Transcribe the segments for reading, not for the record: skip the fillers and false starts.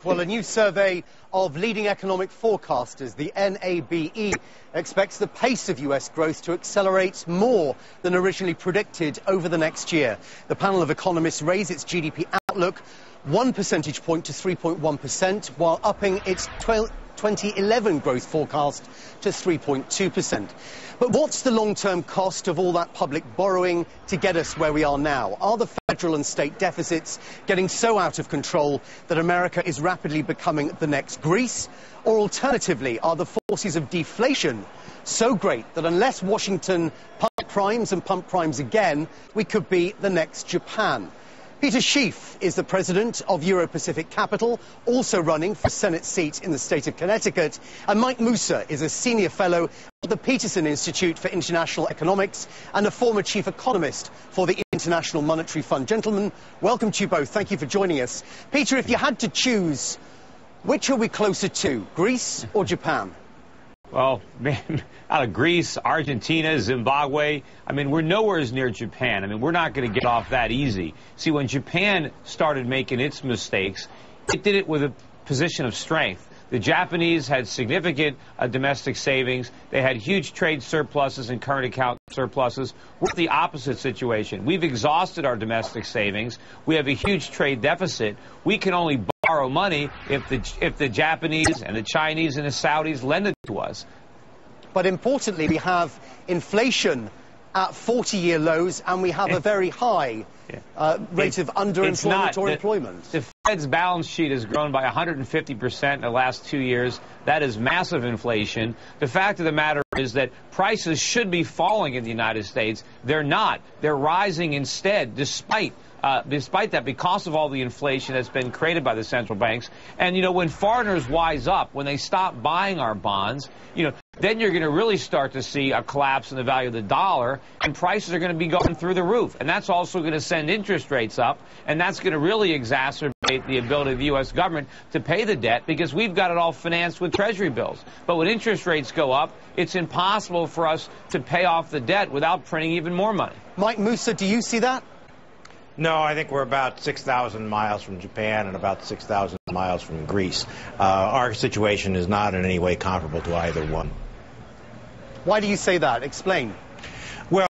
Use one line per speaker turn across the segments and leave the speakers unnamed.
Well, a new survey of leading economic forecasters, the NABE, expects the pace of US growth to accelerate more than originally predicted over the next year. The panel of economists raised its GDP outlook 1 percentage point to 3.1%, while upping its 2011 growth forecast to 3.2%. But what's the long-term cost of all that public borrowing to get us where we are now? Are the federal and state deficits getting so out of control that America is rapidly becoming the next Greece? Or alternatively, are the forces of deflation so great that unless Washington pump primes again, we could be the next Japan? Peter Schiff is the president of Euro-Pacific Capital, also running for a Senate seat in the state of Connecticut. And Mike Mussa is a senior fellow at the Peterson Institute for International Economics and a former chief economist for the International Monetary Fund. Gentlemen, welcome to you both. Thank you for joining us. Peter, if you had to choose, which are we closer to, Greece or Japan?
Well, man, out of Greece, Argentina, Zimbabwe, I mean, we're nowhere as near Japan. I mean, we're not going to get off that easy. See, when Japan started making its mistakes, it did it with a position of strength. The Japanese had significant domestic savings. They had huge trade surpluses and current account surpluses. We're the opposite situation. We've exhausted our domestic savings. We have a huge trade deficit. We can only borrow money if the Japanese and the Chinese and the Saudis lend it to us.
But importantly, we have inflation at 40-year lows, and we have a very high rate of underemployment or employment.
The Fed's balance sheet has grown by 150% in the last 2 years. That is massive inflation. The fact of the matter is that prices should be falling in the United States. They're not. They're rising instead, despite that, because of all the inflation that's been created by the central banks. And, you know, when foreigners wise up, when they stop buying our bonds, you know, then you're going to really start to see a collapse in the value of the dollar, and prices are going to be going through the roof. And that's also going to send interest rates up, and that's going to really exacerbate the ability of the U.S. government to pay the debt, because we've got it all financed with Treasury bills. But when interest rates go up, it's impossible for us to pay off the debt without printing even more money.
Mike Mussa, do you see that?
No, I think we're about 6,000 miles from Japan and about 6,000 miles from Greece. Our situation is not in any way comparable to either one.
Why do you say that? Explain.
Well,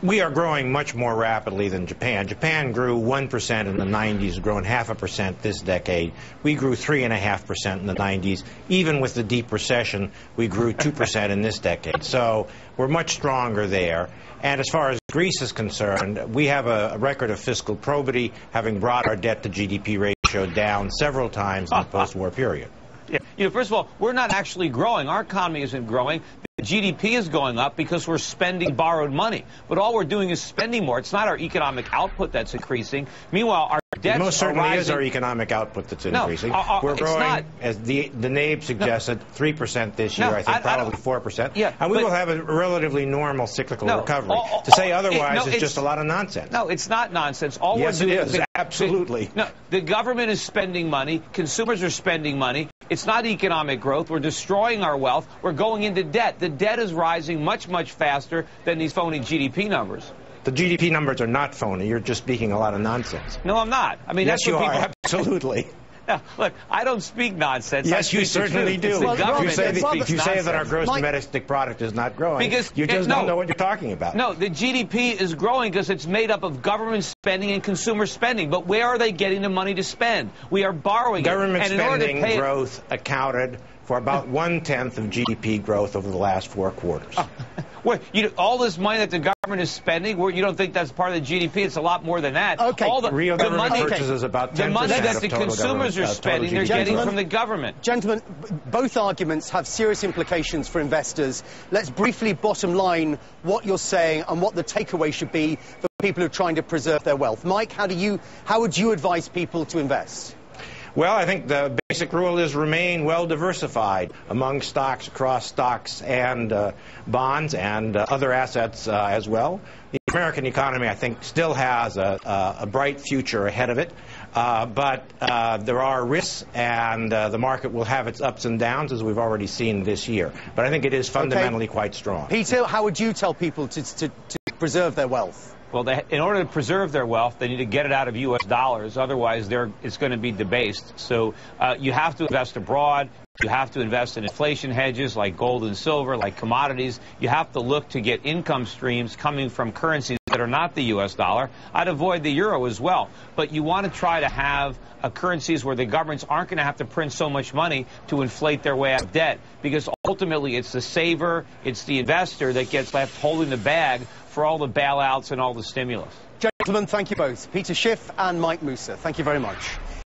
we are growing much more rapidly than Japan. Japan grew 1% in the 90s, grown 0.5% this decade. We grew 3.5% in the 90s. Even with the deep recession, we grew 2% in this decade. So we're much stronger there. And as far as Greece is concerned, we have a record of fiscal probity, having brought our debt to GDP ratio down several times in the post-war period.
Yeah. You know, first of all, we're not actually growing. Our economy isn't growing. The GDP is going up because we're spending borrowed money. But all we're doing is spending more. It's not our economic output that's increasing. Meanwhile, our debts
most certainly
are rising.
Is our economic output that's increasing.
No,
we're growing,
not.
as the NABE suggested, 3% this year.
No,
I think probably 4%.
Yeah,
and we will have a relatively normal cyclical recovery.
To
say otherwise is just a lot of nonsense.
No, it's not nonsense. All
yes,
we're doing
it is. Absolutely.
No, the government is spending money. Consumers are spending money. It's not economic growth. We're destroying our wealth. We're going into debt. The debt is rising much, much faster than these phony GDP numbers.
The GDP numbers are not phony. You're just speaking a lot of nonsense.
No, I'm not. I mean,
yes,
that's what
you are. Absolutely.
No, look, I don't speak nonsense.
Yes, you certainly do. You say that our gross domestic product is not growing. Because you just don't know what you're talking about.
No, the GDP is growing because it's made up of government spending and consumer spending. But where are they getting the money to spend? We are borrowing
government
it.
Spending growth accounted for about 1/10 of GDP growth over the last 4 quarters.
All this money that the government is spending, you don't think that's part of the GDP? It's a lot more than that.
Okay.
Real government purchases about 10%
the money that the
total
consumers are spending, they're getting from the government.
Gentlemen, both arguments have serious implications for investors. Let's briefly bottom line what you're saying and what the takeaway should be for people who are trying to preserve their wealth. Mike, how would you advise people to invest?
Well, I think the basic rule is remain well diversified among stocks, across stocks and bonds and other assets as well. The American economy, I think, still has a bright future ahead of it. But there are risks, and the market will have its ups and downs, as we've already seen this year. But I think it is fundamentally quite strong.
Peter, how would you tell people to preserve their wealth?
Well, in order to preserve their wealth, they need to get it out of U.S. dollars. Otherwise, it's going to be debased. So you have to invest abroad. You have to invest in inflation hedges like gold and silver, like commodities. You have to look to get income streams coming from currencies that are not the U.S. dollar. I'd avoid the euro as well. But you want to try to have currencies where the governments aren't going to have to print so much money to inflate their way out of debt, because ultimately it's the saver, it's the investor that gets left holding the bag for all the bailouts and all the stimulus.
Gentlemen, thank you both. Peter Schiff and Mike Mussa, thank you very much.